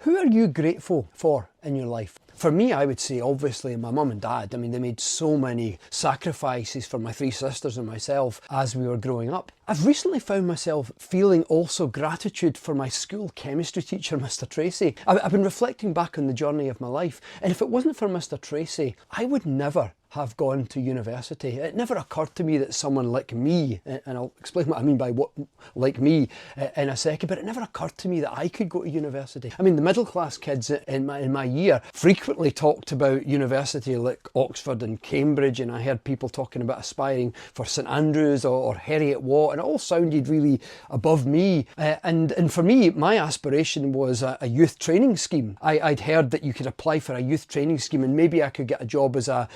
Who are you grateful for in your life? For me, I would say obviously my mum and dad. I mean, they made so many sacrifices for my three sisters and myself as we were growing up. I've recently found myself feeling also gratitude for my school chemistry teacher, Mr. Tracey. I've been reflecting back on the journey of my life, and if it wasn't for Mr. Tracey, I would never have gone to university. It never occurred to me that someone like me, and I'll explain what I mean by what like me in a second, but it never occurred to me that I could go to university. I mean, the middle class kids in my year frequently talked about university like Oxford and Cambridge, and I heard people talking about aspiring for St Andrews or Heriot Watt, and it all sounded really above me. And for me, my aspiration was a youth training scheme. I'd heard that you could apply for a youth training scheme and maybe I could get a job as a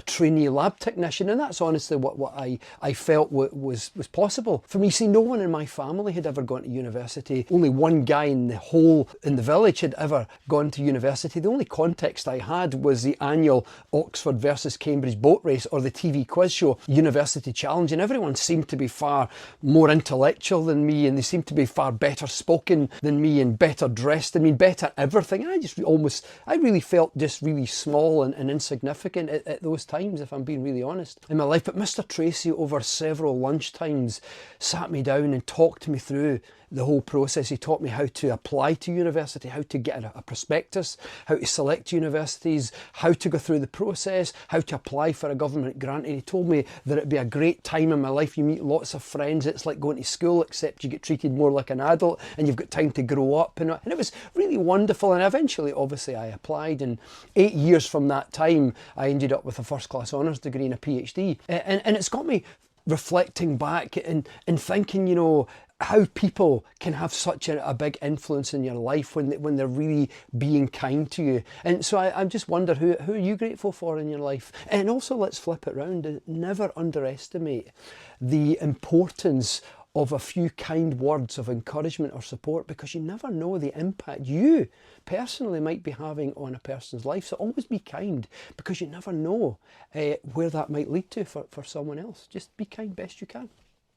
trainee lab technician, and that's honestly what I felt was possible for me. See, no one in my family had ever gone to university. Only one guy in the village had ever gone to university. The only context I had was the annual Oxford versus Cambridge boat race or the TV quiz show University Challenge, and everyone seemed to be far more intellectual than me, and they seemed to be far better spoken than me and better dressed than me, better everything. I really felt just really small and insignificant at those times, if I'm being really honest, in my life. But Mr. Tracey, over several lunchtimes, sat me down and talked me through the whole process. He taught me how to apply to university, how to get a prospectus, how to select universities, how to go through the process, how to apply for a government grant. And he told me that it'd be a great time in my life. You meet lots of friends. It's like going to school, except you get treated more like an adult and you've got time to grow up. And it was really wonderful. And eventually, obviously, I applied. And 8 years from that time, I ended up with a first class honours degree and a PhD. And it's got me reflecting back and thinking, you know, how people can have such a big influence in your life when they're really being kind to you. And so I just wonder, who are you grateful for in your life? And also, let's flip it around. Never underestimate the importance of a few kind words of encouragement or support, because you never know the impact you personally might be having on a person's life. So always be kind, because you never know where that might lead to for someone else. Just be kind best you can.